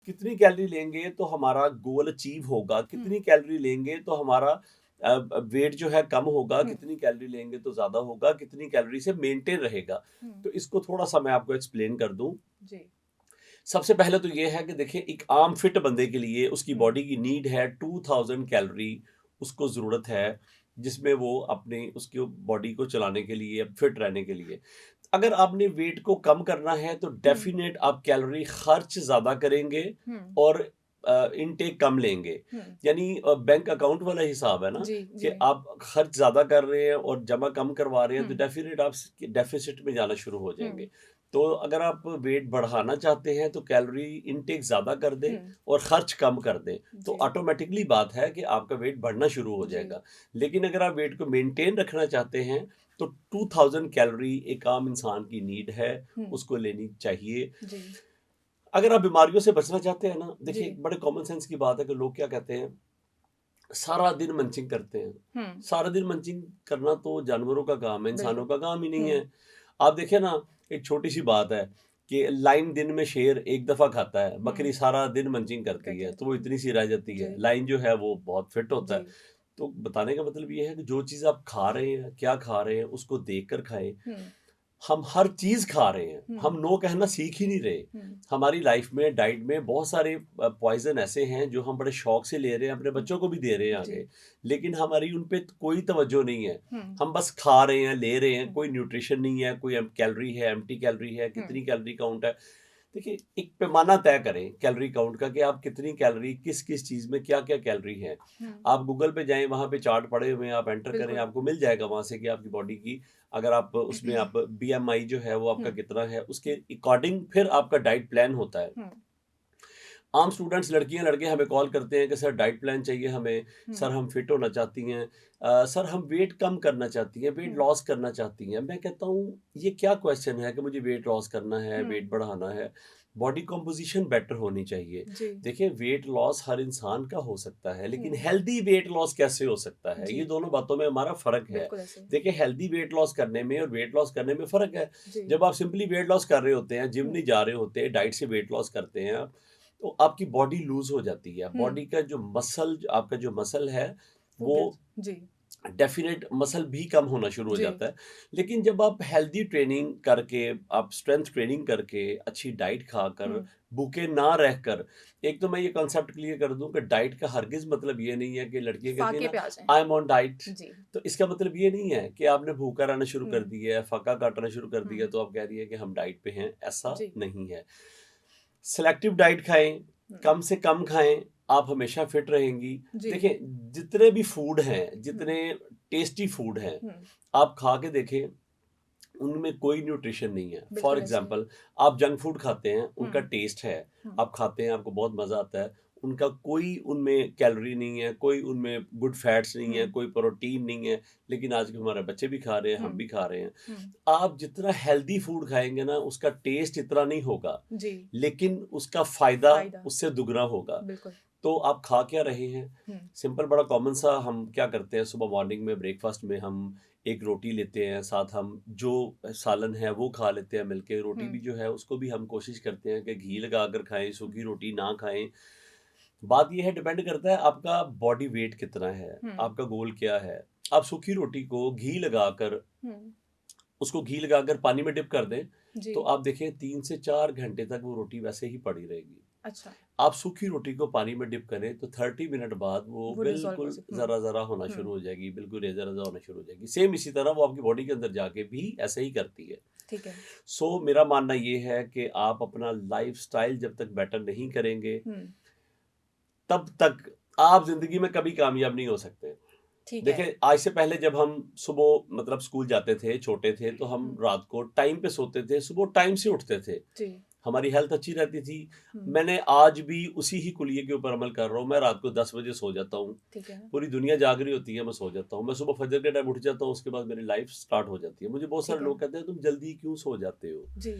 कितनी कैलोरी लेंगे तो हमारा गोल अचीव होगा, हुँ, कितनी कैलोरी लेंगे तो हमारा वेट जो है कम होगा, हुँ, कितनी कैलोरी लेंगे तो ज़्यादा होगा, कितनी कैलोरी से मेंटेन रहेगा। हुँ, तो इसको थोड़ा-सा मैं आपको एक्सप्लेन कर दूँ। जी, सबसे पहले तो ये है कि देखिए एक आम फिट बंदे के लिए उसकी हुँ, बॉडी की नीड है 2000 कैलोरी उसको ज़रूरत है, जिसमें वो अपनी उसकी बॉडी को चलाने के लिए, फिट रहने के लिए। अगर आपने वेट को कम करना है तो हुँ, डेफ़िनेट आप कैलोरी खर्च ज़्यादा करेंगे हुँ, और इनटेक कम लेंगे। हुँ, यानी बैंक अकाउंट वाला हिसाब है ना जी, कि जी, आप खर्च ज़्यादा कर रहे हैं और जमा कम करवा रहे हैं, तो हुँ, डेफ़िनेट आप स डेफ़िसिट में जाना शुरू हो हुँ, जाएँगे। तो अगर आप वेट बढ़ाना चाहते हैं तो कैलोरी इनटेक ज़्यादा कर दें हुँ, और खर्च कम कर दें, तो जी, ऑटोमैटिकली बात है कि आपका वेट बढ़ना शुरू हो जी, जाएगा। लेकिन अगर आप वेट को मेंटेन रखना चाहते हैं तो 2000 कैलोरी एक आम इंसान की नीड है, हुँ, उसको लेनी चाहिए। जी, अगर आप बीमारियों से बचना चाहते हैं ना, देखिए जी, एक बड़े कॉमन सेंस की बात है कि लोग क्या कहते हैं, सारा दिन मंचिंग करते हैं। हुँ, सारा दिन मंचिंग करना तो जानवरों का काम है, इंसानों बिल्कुल, का काम ही नहीं हुँ, है। आप देखिए ना, एक छोटी-सी बात है कि लाइन दिन में शेर एक दफ़ा खाता है, बकरी हुँ, सारा दिन मंचिंग करती करती है, तो रहती वो है, इतनी सी रह जाती जी, है। लाइन जो है वो बहुत फिट होता है। जी, तो बताने का मतलब ये है कि जो चीज़ आप खा रहे हैं, क्या खा रहे हैं, उसको देख कर खाएँ। हुँ, हम हर चीज़ खा रहे हैं, हम हुँ, नो कहना सीख ही नहीं रहे। हुँ, हमारी लाइफ में, डाइट में बहुत सारे पॉइज़न ऐसे हैं जो हम बड़े शौक से ले रहे हैं, अपने हुँ, बच्चों को भी दे रहे हैं जी, आगे, लेकिन हमारी उन पे कोई तवज्जो नहीं है। हुँ, हम बस खा रहे हैं, ले रहे हैं, हुँ, कोई न्यूट्रिशन नहीं है, कोई कैलोरी है, एम्प्टी कैलोरी है, हुँ, कितनी कैलोरी काउंट है। देखिए, एक पैमाना तय करें कैलोरी काउंट का कि आप कितनी कैलोरी किस-किस चीज़ में क्या-क्या कैलोरी है। हुँ, आप गूगल पे जाएँ, वहाँ पे चार्ट पड़े हुए हैं, आप एंटर करें, बिल्कुल, आपको मिल जाएगा वहाँ से कि आपकी बॉडी की, अगर आप उसमें आप बीएमआई जो है वो हुँ, आपका कितना है, उसके हुँ, अकॉर्डिंग फिर आपका डाइट प्लान होता है। हुँ, आम स्टूडेंट्स लड़कियां लड़के हमें कॉल करते हैं कि सर डाइट प्लान चाहिए हमें, हुँ, सर हम फिट होना चाहती हैं, सर हम वेट कम करना चाहती हैं, वेट हुँ, लॉस करना चाहती हैं। मैं कहता हूँ ये क्या क्वेश्चन है कि मुझे वेट लॉस करना है, हुँ, वेट बढ़ाना है। बॉडी कॉम्पोजिशन बेटर होनी चाहिए। जी, देखिए वेट लॉस हर इंसान का हो सकता है, लेकिन हुँ, हेल्दी वेट लॉस कैसे हो सकता है, जी, ये दोनों बातों में हमारा फ़र्क है। बिल्कुल ऐसे ही, देखिए हेल्दी वेट लॉस करने में और वेट लॉस करने में फ़र्क है। जी, जब आप सिंपली वेट लॉस कर रहे होते हैं, जिम हुँ, नहीं जा रहे होते, डाइट से वेट लॉस करते हैं आप, तो आपकी बॉडी लूज़ हो जाती है। हुँ, बॉडी का जो मसल आपका जो मसल है, वो वो गिर जी, डेफ़िनेट मसल भी कम होना शुरू हो जी, जाता है। लेकिन जब आप हेल्दी ट्रेनिंग करके, आप स्ट्रेंथ ट्रेनिंग करके, अच्छी डाइट खाकर, हुँ, भूखे ना रहकर, एक तो मैं ये कॉन्सेप्ट क्लियर कर दूँ कि डाइट का हरगिज़ मतलब ये नहीं है कि लड़कियाँ कहती हैं फाके ना, पे आ जाएँ, आई एम ऑन डाइट, जी, तो इसका मतलब ये नहीं है कि आपने भूखा रहना शुरू हुँ, कर दिया है, फाका काटना शुरू कर दिया, हुँ, तो आप कह रही हैं कि हम डाइट पे हैं, ऐसा जी, नहीं है। सेलेक्टिव डाइट खाएँ, हुँ, कम से कम खाएँ, आप हमेशा फिट रहेंगी। जी, देखिए, जितने भी फूड हैं, हुँ, जितने टेस्टी फूड हैं, हुँ, आप खा के देखें, उनमें कोई न्यूट्रिशन नहीं है। फॉर बिल्कुल ऐसे ही, एग्ज़ाम्पल, आप जंक फूड खाते हैं, हुँ, उनका टेस्ट है, हुँ, आप खाते हैं, आपको बहुत मज़ा आता है, उनका कोई उनमें कैलोरी नहीं है, कोई उनमें गुड फैट्स नहीं है, हुँ, कोई प्रोटीन नहीं है, लेकिन आज के हमारे बच्चे भी खा रहे हैं, हुँ, हम भी खा रहे हैं। हुँ, आप जितना हेल्दी फूड खाएँगे ना, उसका टेस्ट इतना नहीं होगा, जी, लेकिन उसका फ़ायदा फ़ायदा, उससे दुगना होगा। बिल्कुल, तो आप खा क्या रहे हैं? हुँ, सिंपल बड़ा कॉमन सा हम क्या करते हैं, सुबह मॉर्निंग में ब्रेकफ़ास्ट में हम एक रोटी लेते हैं, साथ हम जो सालन है वो खा लेते हैं मिलके। रोटी हुँ, भी जो है उसको भी हम कोशिश करते हैं कि घी लगा कर खाएँ, सूखी रोटी ना खाएँ। बात ये है, डिपेंड करता है आपका बॉडी वेट कितना है, हुँ, आपका गोल क्या है। आप सूखी रोटी को घी लगाकर, हुँ, उसको घी लगाकर पानी में डिप कर दें, जी, तो आप देखें 3 से 4 घंटे तक वो रोटी वैसे ही पड़ी रहेगी। अच्छा, आप सूखी रोटी को पानी में डिप करें तो 30 मिनट बाद वो वो डिज़ॉल्व हो बिल्कुल सक हुँ, ज़रा-ज़रा होना हुँ, शुरू हो जाएगी, बिल्कुल रेज़ा-रेज़ा होना शुरू हो जाएगी। सेम इसी तरह वो आपकी बॉडी के अंदर जाके भी ऐसे ही करती है। ठीक है, सो मेरा मानना ये है कि आप अपना लाइफ़स्टाइल जब तक बेटर नहीं करेंगे, हुँ, तब तक आप ज़िंदगी में कभी कामयाब नहीं हो सकते। ठीक है, देखिए, आज से पहले जब हम सुबह मतलब स्कूल जाते थे, छोटे थे, तो हम हुँ, रात को टाइम पे सोते थे, सुबह टाइम से उठते थे। जी, हमारी हेल्थ अच्छी रहती थी। हुँ, मैंने आज भी उसी ही कुलिये के ऊपर अमल कर रहा हूँ। मैं रात को 10 बजे सो जाता हूँ। ठीक है, पूरी दुनिया जाग रही होती है, मैं सो जाता हूँ। मैं सुबह फजर के टाइम उठ जाता हूँ, उसके बाद मेरी लाइफ़ स्टार्ट हो जाती है। मुझे बहुत सारे ठीक है, लोग कहते हैं, "तुम जल्दी क्यों सो जाते हो?" जी,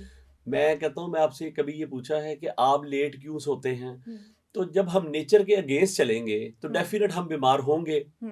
मैं कहता हूँ, मैं आपसे कभी ये पूछा है कि आप लेट क्यों सोते हैं? हुँ, तो जब हम नेचर के अगेंस्ट चलेंगे, तो हुँ, डेफ़िनेट हम बीमार होंगे। हुँ,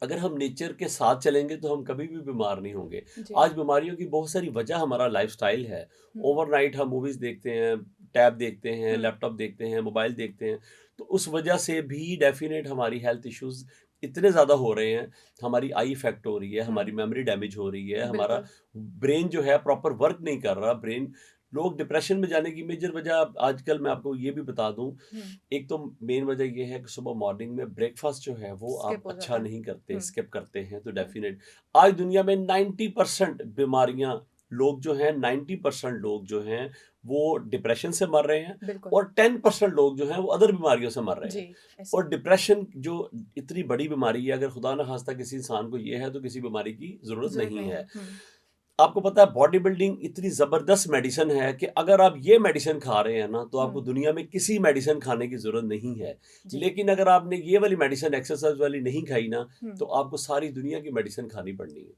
अगर हम नेचर के साथ चलेंगे तो हम कभी भी बीमार नहीं होंगे। जी, आज बीमारियों की बहुत सारी वजह हमारा लाइफ़स्टाइल है। हुँ, ओवरनाइट हम मूवीज़ देखते हैं, टैब देखते हैं, हुँ, लैपटॉप देखते हैं, मोबाइल देखते हैं, तो उस वजह से भी डेफ़िनेट हमारी हेल्थ इश्यूज़ इतने ज़्यादा हो रहे हैं, हमारी आई इफ़ेक्ट हो रही है, हमारी हुँ, मेमोरी डैमेज हो रही है, हमारा बिल्कुल। ब्रेन जो है प्रॉपर वर्क नहीं कर रहा, ब्रेन लोग डिप्रेशन में जाने की मेजर वजह आजकल मैं आपको ये भी बता दूँ, हुँ, एक तो मेन वजह ये है कि सुबह मॉर्निंग में ब्रेकफ़ास्ट जो है वो आप स्किप हो अच्छा जाता है। नहीं करते, हुँ, स्किप करते हैं तो हुँ, डेफ़िनेट आज दुनिया में 90% बीमारियाँ लोग जो हैं 90% लोग जो हैं वो डिप्रेशन से मर रहे हैं बिल्कुल। और 10% लोग जो हैं वो अदर बीमारियों से मर रहे जी, हैं। ऐसे और डिप्रेशन जो इतनी बड़ी बीमारी है अगर खुदा ना ख़ास्ता किसी इंसान को ये है तो किसी बीमारी की ज़रूरत ज़रूरत नहीं नहीं है। है। हुँ, आपको पता है बॉडी बिल्डिंग इतनी ज़बरदस्त मेडिसिन है कि अगर आप ये मेडिसिन खा रहे हैं ना, तो आपको हुँ, दुनिया में किसी मेडिसिन खाने की ज़रूरत नहीं है। जी, लेकिन अगर आपने ये वाली मेडिसिन एक्सरसाइज़ वाली नहीं खाई ना, हुँ। तो आपको सारी दुनिया की मेडिसिन खानी पड़नी है।